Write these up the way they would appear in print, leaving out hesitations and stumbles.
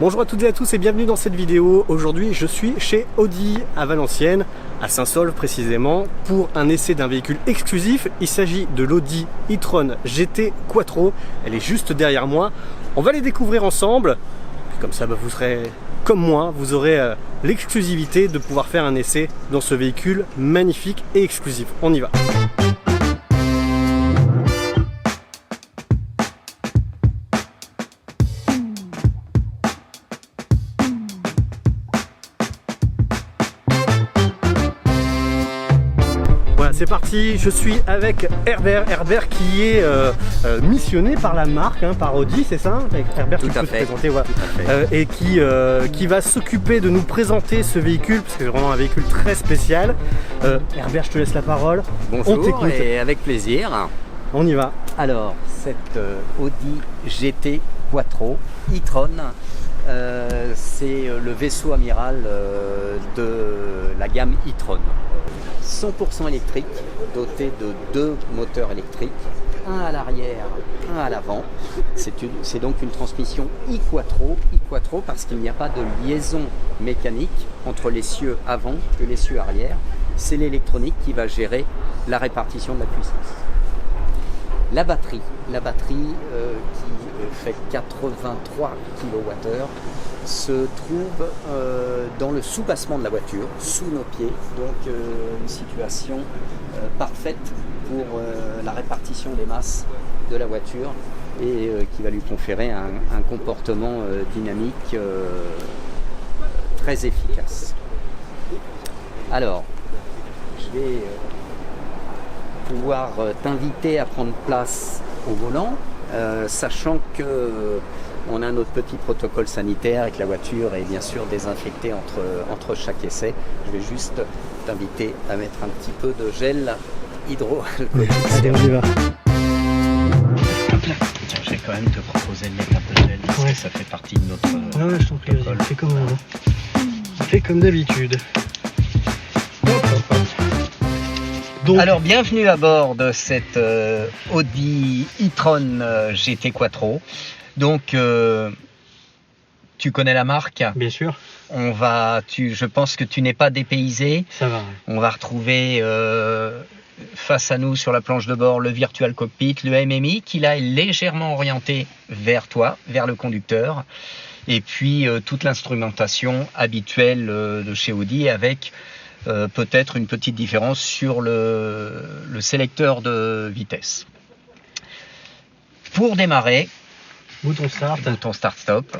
Bonjour à toutes et à tous et bienvenue dans cette vidéo. Aujourd'hui je suis chez Audi à Valenciennes, à Saint-Saulve précisément, pour un essai d'un véhicule exclusif. Il s'agit de l'Audi e-tron GT Quattro. Elle est juste derrière moi. On va les découvrir ensemble. Comme ça vous serez comme moi, vous aurez l'exclusivité de pouvoir faire un essai dans ce véhicule magnifique et exclusif. On y va. Voilà, c'est parti, je suis avec Herbert qui est missionné par la marque, par Audi, c'est ça Herbert, tu peux te présenter, voilà. Et qui va s'occuper de nous présenter ce véhicule, parce que c'est vraiment un véhicule très spécial. Herbert, je te laisse la parole. Bonjour, on t'écoute. Et avec plaisir. On y va. Alors, cette Audi GT Quattro e-tron, c'est le vaisseau amiral de la gamme e-tron. 100% électrique, doté de 2 moteurs électriques, un à l'arrière, un à l'avant. C'est donc une transmission e-quattro parce qu'il n'y a pas de liaison mécanique entre l'essieu avant et l'essieu arrière. C'est l'électronique qui va gérer la répartition de la puissance. La batterie qui fait 83 kWh se trouve dans le sous-bassement de la voiture, sous nos pieds, donc une situation parfaite pour la répartition des masses de la voiture et qui va lui conférer un comportement dynamique très efficace. Alors, je vais pouvoir t'inviter à prendre place au volant, sachant que on a notre petit protocole sanitaire et que la voiture est bien sûr désinfectée entre chaque essai. Je vais juste t'inviter à mettre un petit peu de gel hydroalcoolique. Allez, on y va. Je vais quand même te proposer de mettre un peu de gel parce que ça fait partie de notre ouais, je t'en prie, fais comme on veut. Fais comme d'habitude. Donc... Alors bienvenue à bord de cette Audi e-tron GT Quattro. Donc tu connais la marque? Bien sûr. Je pense que tu n'es pas dépaysé. Ça va. On va retrouver face à nous sur la planche de bord le Virtual Cockpit, le MMI qui là est légèrement orienté vers toi, vers le conducteur. Et puis toute l'instrumentation habituelle de chez Audi avec peut-être une petite différence sur le sélecteur de vitesse. Pour démarrer, bouton start-stop.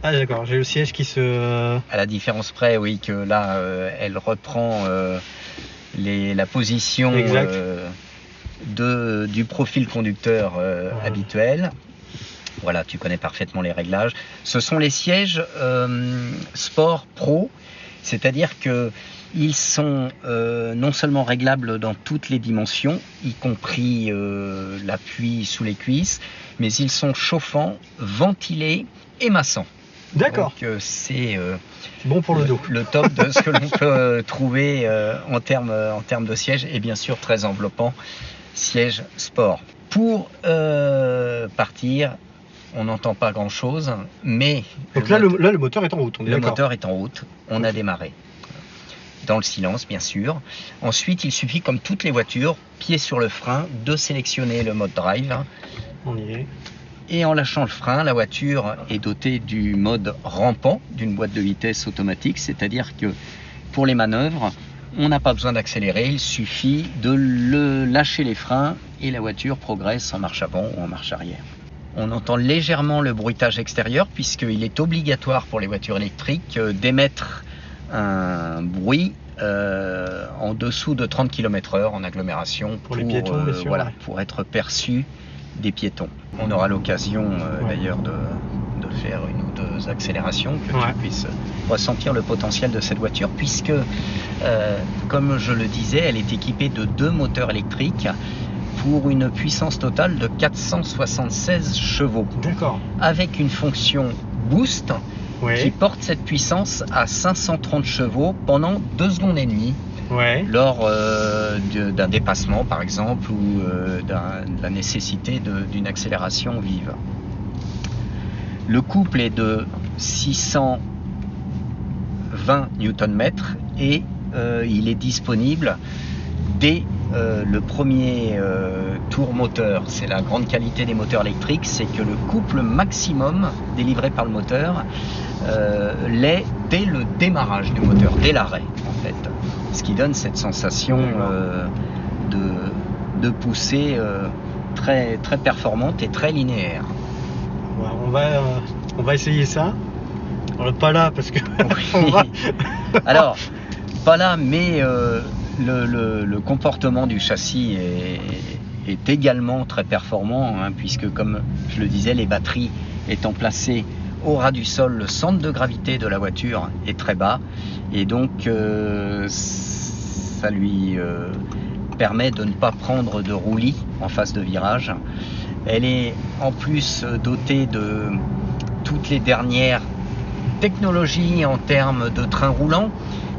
Ah d'accord, j'ai le siège qui se... À la différence près, oui, que là, elle reprend la position du profil conducteur habituel. Voilà, tu connais parfaitement les réglages. Ce sont les sièges Sport Pro, c'est-à-dire qu'ils sont non seulement réglables dans toutes les dimensions, y compris l'appui sous les cuisses, mais ils sont chauffants, ventilés et massants. D'accord. Donc c'est bon pour le dos. Le top de ce que l'on peut trouver en termes de siège et bien sûr très enveloppant, siège sport. Pour partir, on n'entend pas grand chose, mais... Donc là, le moteur est en route, on est d'accord. Le moteur est en route, on a démarré. Dans le silence, bien sûr. Ensuite, il suffit, comme toutes les voitures, pied sur le frein, de sélectionner le mode drive. On y est. Et en lâchant le frein, la voiture est dotée du mode rampant, d'une boîte de vitesse automatique, c'est-à-dire que pour les manœuvres, on n'a pas besoin d'accélérer, il suffit de lâcher les freins et la voiture progresse en marche avant ou en marche arrière. On entend légèrement le bruitage extérieur puisqu'il est obligatoire pour les voitures électriques d'émettre un bruit en dessous de 30 km/h en agglomération pour les piétons, bien sûr, voilà, ouais. pour être perçu des piétons. On aura l'occasion d'ailleurs de faire une ou deux accélérations que tu puisses ressentir le potentiel de cette voiture puisque, comme je le disais, elle est équipée de 2 moteurs électriques pour une puissance totale de 476 chevaux. D'accord. Avec une fonction boost qui porte cette puissance à 530 chevaux pendant 2 secondes et demie. Lors d'un dépassement par exemple ou de la nécessité d'une accélération vive. Le couple est de 620 Nm et il est disponible dès le premier tour moteur. C'est la grande qualité des moteurs électriques, c'est que le couple maximum délivré par le moteur l'est dès le démarrage du moteur, dès l'arrêt en fait. Ce qui donne cette sensation de poussée très, très performante et très linéaire. On va essayer ça. Pas là parce que... Oui. Alors, pas là, mais le comportement du châssis est également très performant, hein, puisque comme je le disais, les batteries étant placées au ras du sol, le centre de gravité de la voiture est très bas et donc ça lui permet de ne pas prendre de roulis en phase de virage. Elle est en plus dotée de toutes les dernières technologies en termes de train roulant.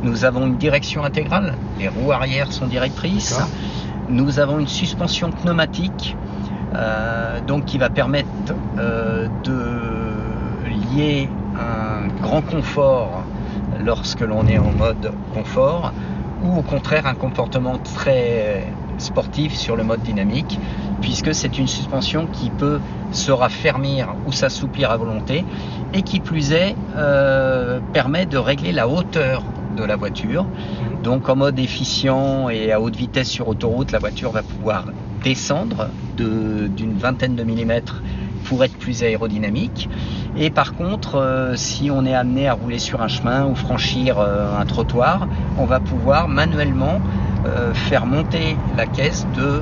Nous avons une direction intégrale, les roues arrière sont directrices. D'accord. Nous avons une suspension pneumatique donc qui va permettre de lier un grand confort lorsque l'on est en mode confort ou au contraire un comportement très sportif sur le mode dynamique, puisque c'est une suspension qui peut se raffermir ou s'assouplir à volonté et qui plus est permet de régler la hauteur de la voiture. Donc en mode efficient et à haute vitesse sur autoroute, la voiture va pouvoir descendre d'une vingtaine de millimètres pour être plus aérodynamique. Et par contre, si on est amené à rouler sur un chemin ou franchir un trottoir, on va pouvoir manuellement faire monter la caisse de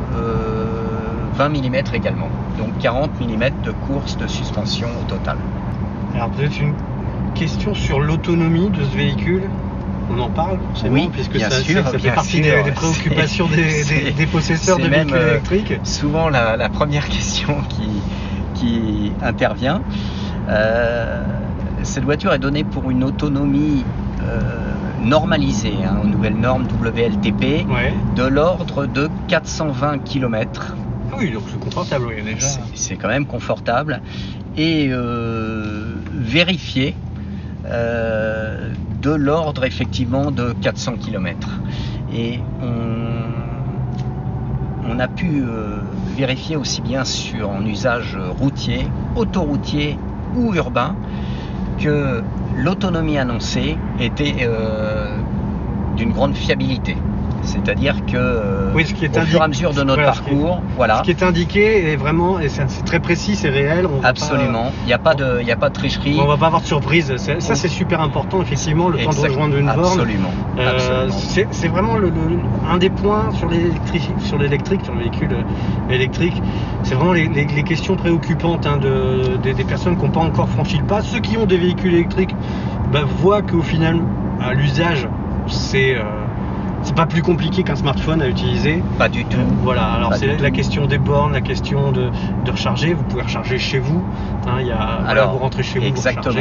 20 mm également. Donc 40 mm de course de suspension au total. Alors peut-être une question sur l'autonomie de ce véhicule. On en parle forcément, oui, puisque bien ça sûr, fait partie des préoccupations des possesseurs de véhicules électriques. Souvent la première question qui intervient. Cette voiture est donnée pour une autonomie normalisée, aux nouvelles normes WLTP, de l'ordre de 420 km. Ah oui, donc c'est confortable, oui, déjà. C'est quand même confortable et vérifié de l'ordre effectivement de 400 km. Et on a pu vérifier aussi bien en usage routier, autoroutier ou urbain que l'autonomie annoncée était d'une grande fiabilité. C'est-à-dire que oui, au fur et à mesure de notre parcours, ce qui est indiqué est vraiment, et c'est très précis, c'est réel. Absolument, il n'y a pas de tricherie. On ne va pas avoir de surprise. Ça, c'est super important, effectivement, le temps de rejoindre une borne. Absolument. C'est vraiment un des points sur l'électrique, sur le véhicule électrique. C'est vraiment les questions préoccupantes des personnes qui n'ont pas encore franchi le pas. Ceux qui ont des véhicules électriques voient qu'au final, à l'usage, c'est pas plus compliqué qu'un smartphone à utiliser. Pas du tout. Voilà, alors c'est la question des bornes, la question de recharger. Vous pouvez recharger chez vous. Vous rentrez chez vous. Exactement. Vous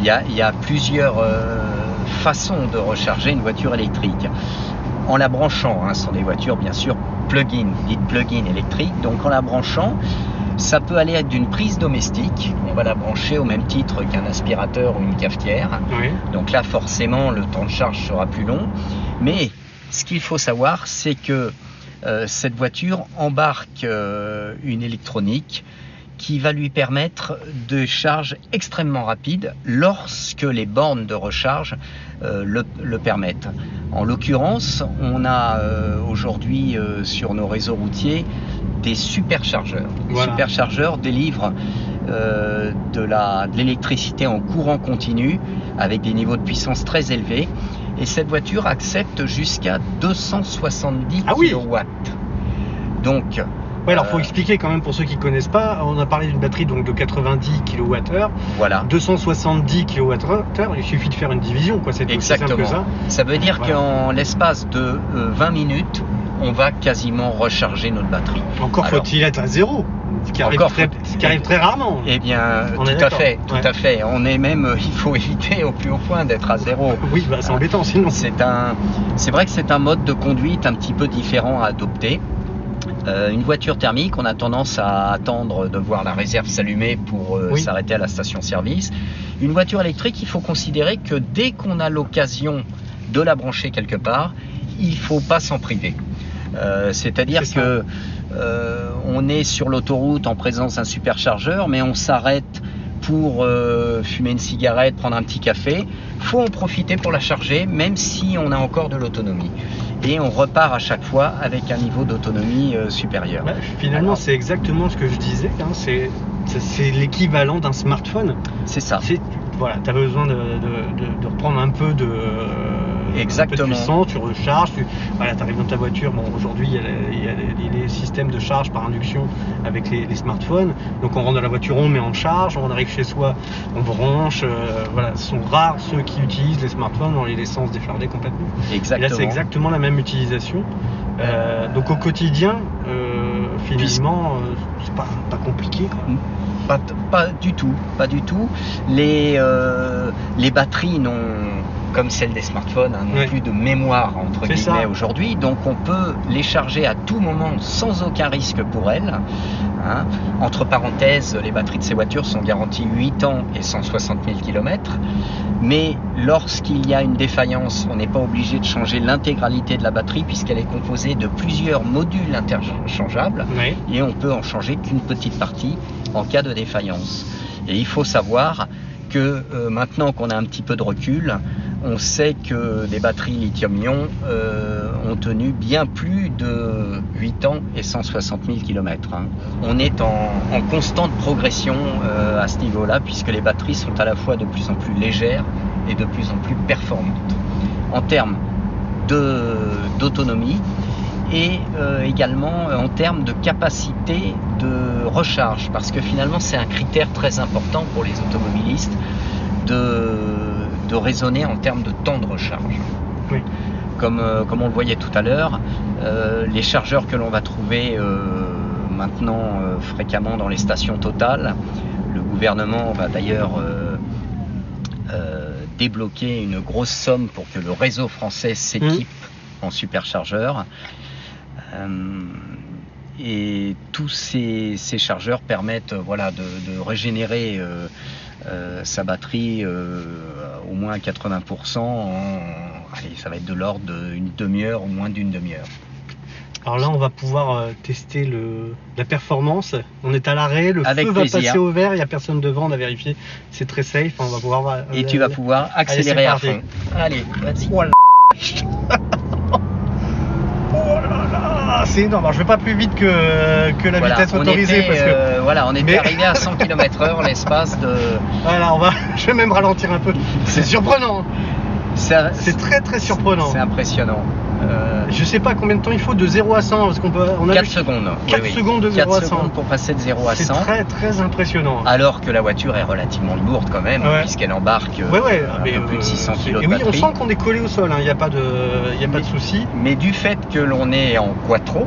rechargez. Il y a plusieurs façons de recharger une voiture électrique. En la branchant, ce sont des voitures bien sûr plug-in, dites plug-in électriques. Donc en la branchant, ça peut aller être d'une prise domestique. On va la brancher au même titre qu'un aspirateur ou une cafetière. Oui. Donc là, forcément, le temps de charge sera plus long. Mais ce qu'il faut savoir, c'est que cette voiture embarque une électronique qui va lui permettre de charge extrêmement rapide lorsque les bornes de recharge le permettent. En l'occurrence, on a aujourd'hui sur nos réseaux routiers des superchargeurs. Les superchargeurs délivrent de l'électricité en courant continu avec des niveaux de puissance très élevés. Et cette voiture accepte jusqu'à 270 kW. Donc, alors faut expliquer quand même pour ceux qui ne connaissent pas, on a parlé d'une batterie donc de 90 kWh. Voilà. 270 kWh, il suffit de faire une division, c'est aussi simple que ça. Ça veut dire qu'en l'espace de 20 minutes, on va quasiment recharger notre batterie. Encore faut-il être à zéro, ce qui arrive très rarement. Eh bien, tout à fait. On est même, il faut éviter au plus haut point d'être à zéro. Oui, c'est embêtant sinon. C'est vrai que c'est un mode de conduite un petit peu différent à adopter. Une voiture thermique, on a tendance à attendre de voir la réserve s'allumer pour s'arrêter à la station-service. Une voiture électrique, il faut considérer que dès qu'on a l'occasion de la brancher quelque part, il ne faut pas s'en priver. C'est-à-dire que on est sur l'autoroute en présence d'un superchargeur, mais on s'arrête pour fumer une cigarette, prendre un petit café. Il faut en profiter pour la charger, même si on a encore de l'autonomie. Et on repart à chaque fois avec un niveau d'autonomie supérieur. Finalement, c'est exactement ce que je disais, hein, c'est l'équivalent d'un smartphone. C'est ça. Voilà, tu as besoin de reprendre un peu de puissance, tu recharges, tu arrives dans ta voiture. Bon, aujourd'hui, il y a les systèmes de charge par induction avec les smartphones. Donc on rentre dans la voiture, on met en charge, on arrive chez soi, on branche. Voilà, ce sont rares ceux qui utilisent les smartphones dans l'essence déchargée complètement. Exactement. Et là, c'est exactement la même utilisation. Donc au quotidien, finalement, c'est pas compliqué, quoi. Pas du tout. Les batteries comme celles des smartphones, n'ont plus de mémoire entre guillemets aujourd'hui, donc on peut les charger à tout moment sans aucun risque pour elles. Hein. Entre parenthèses, les batteries de ces voitures sont garanties 8 ans et 160 000 km, mais lorsqu'il y a une défaillance, on n'est pas obligé de changer l'intégralité de la batterie puisqu'elle est composée de plusieurs modules interchangeables et on peut en changer qu'une petite partie en cas de défaillance. Et il faut savoir que maintenant qu'on a un petit peu de recul, on sait que des batteries lithium-ion ont tenu bien plus de 8 ans et 160 000 km. Hein. On est en constante progression à ce niveau-là, puisque les batteries sont à la fois de plus en plus légères et de plus en plus performantes. En termes d'autonomie et également en termes de capacité de recharge, parce que finalement c'est un critère très important pour les automobilistes de raisonner en termes de temps de recharge. Oui. Comme on le voyait tout à l'heure, les chargeurs que l'on va trouver maintenant fréquemment dans les stations Total, le gouvernement va d'ailleurs débloquer une grosse somme pour que le réseau français s'équipe en superchargeurs. Et tous ces chargeurs permettent de régénérer sa batterie au moins à 80% ça va être de l'ordre d'une demi-heure ou moins d'une demi-heure. Alors là, on va pouvoir tester la performance. On est à l'arrêt, le feu va passer au vert, il n'y a personne devant, on a vérifié, c'est très safe. On va pouvoir. Et tu vas pouvoir accélérer à fond. Allez, vas-y. Oh là là, c'est énorme. Alors, je ne vais pas plus vite que la vitesse autorisée. On était arrivé à 100 km/h l'espace de. Voilà, je vais même ralentir un peu. C'est surprenant. C'est très très surprenant. C'est impressionnant. Je sais pas combien de temps il faut de 0 à 100 parce on a 4 secondes. 4 secondes de 0 à 100 pour passer de 0 à 100. C'est très très impressionnant. Alors que la voiture est relativement lourde quand même, puisqu'elle embarque un peu plus de 600 kg de batterie. On sent qu'on est collé au sol, il n'y a pas de souci. Mais du fait que l'on est en quattro,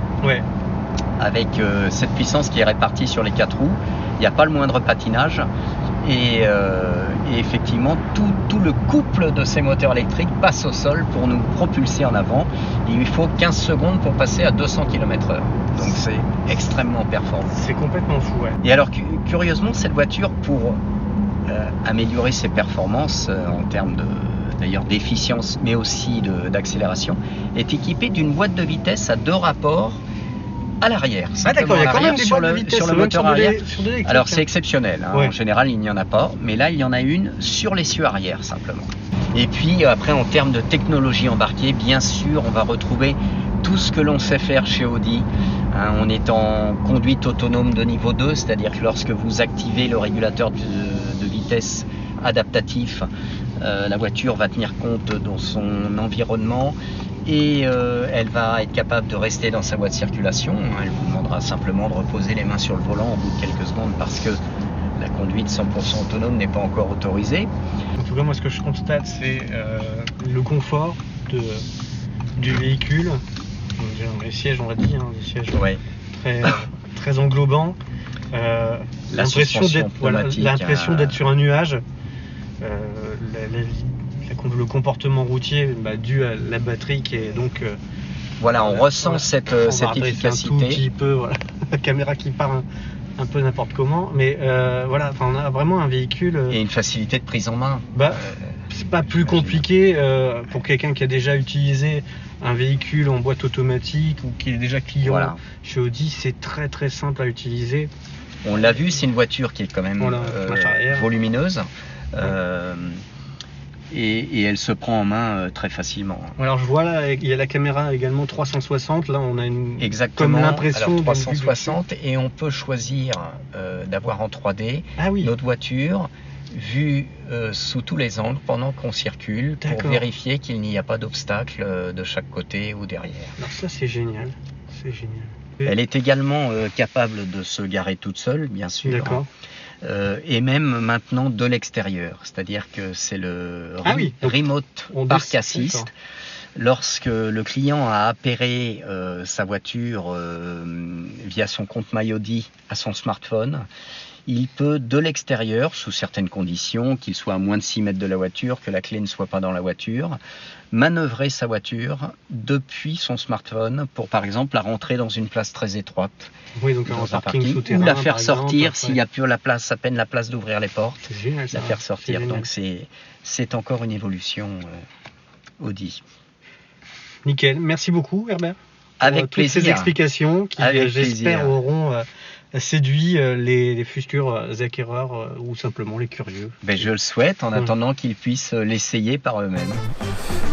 avec cette puissance qui est répartie sur les 4 roues, il n'y a pas le moindre patinage. Et effectivement, tout le couple de ces moteurs électriques passe au sol pour nous propulser en avant. Il lui faut 15 secondes pour passer à 200 km/h. Donc c'est extrêmement performant. C'est complètement fou, Et alors, curieusement, cette voiture, pour améliorer ses performances en termes d'ailleurs d'efficience, mais aussi d'accélération, est équipée d'une boîte de vitesse à 2 rapports à l'arrière. D'accord, il y a quand même des boîtes de vitesse sur le moteur arrière. Alors c'est hein. exceptionnel, en général il n'y en a pas, mais là il y en a une sur l'essieu arrière simplement. Et puis après en termes de technologie embarquée, bien sûr on va retrouver tout ce que l'on sait faire chez Audi. On est en conduite autonome de niveau 2, c'est-à-dire que lorsque vous activez le régulateur de vitesse adaptatif, la voiture va tenir compte de son environnement et elle va être capable de rester dans sa voie de circulation. Elle vous demandera simplement de reposer les mains sur le volant au bout de quelques secondes parce que la conduite 100% autonome n'est pas encore autorisée. En tout cas, moi ce que je constate, c'est le confort du véhicule. Les sièges, on l'a dit, des sièges très englobants. L'impression d'être sur un nuage. Le comportement routier dû à la batterie qui est donc Voilà, on ressent voilà. cette On va redresser efficacité. un tout petit peu, voilà. La caméra qui part un peu n'importe comment, mais voilà, enfin, on a vraiment un véhicule. Et une facilité de prise en main. C'est pas plus compliqué pour quelqu'un qui a déjà utilisé un véhicule en boîte automatique ou qui est déjà client Voilà. chez Audi, c'est très très simple à utiliser. On l'a vu, c'est une voiture qui est quand même Voilà, marche arrière. volumineuse. Et elle se prend en main très facilement. Alors je vois là, il y a la caméra également 360, là on a Exactement, comme l'impression alors d'une 360, et on peut choisir d'avoir en 3D Ah oui, notre voiture vue sous tous les angles pendant qu'on circule pour D'accord. vérifier qu'il n'y a pas d'obstacle de chaque côté ou derrière. alors ça c'est génial, c'est génial. Elle est également capable de se garer toute seule, bien sûr. D'accord. Et même maintenant de l'extérieur, c'est-à-dire que c'est le Ah oui, donc remote on park décide, assist. d'accord. Lorsque le client a appairé sa voiture via son compte MyAudi à son smartphone, il peut de l'extérieur, sous certaines conditions, qu'il soit à moins de 6 mètres de la voiture, que la clé ne soit pas dans la voiture, manœuvrer sa voiture depuis son smartphone pour par exemple la rentrer dans une place très étroite, Oui, donc dans un un parking parking, souterrain, ou la faire par exemple, sortir après. s'il n'y a plus la place, à peine la place d'ouvrir les portes, C'est génial ça. la faire C'est sortir. génial. Donc c'est encore une évolution Audi. Nickel, merci beaucoup Herbert. Pour Avec toutes ces plaisir. explications qui, Avec j'espère, plaisir. auront séduit les futurs acquéreurs ou simplement les curieux. Ben, je le souhaite en Ouais. attendant qu'ils puissent l'essayer par eux-mêmes.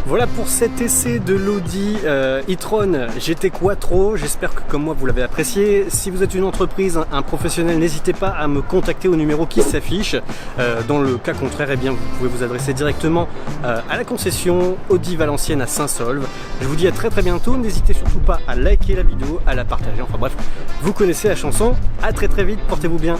Voilà pour cet essai de l'Audi e-tron GT Quattro. J'espère que comme moi vous l'avez apprécié. Si vous êtes une entreprise, un professionnel, n'hésitez pas à me contacter au numéro qui s'affiche. Dans le cas contraire, eh bien, vous pouvez vous adresser directement à la concession Audi Valenciennes à Saint-Saulve. Je vous dis à très très bientôt. N'hésitez surtout pas à liker la vidéo, à la partager. Enfin bref, vous connaissez la chanson. À très très vite, portez-vous bien.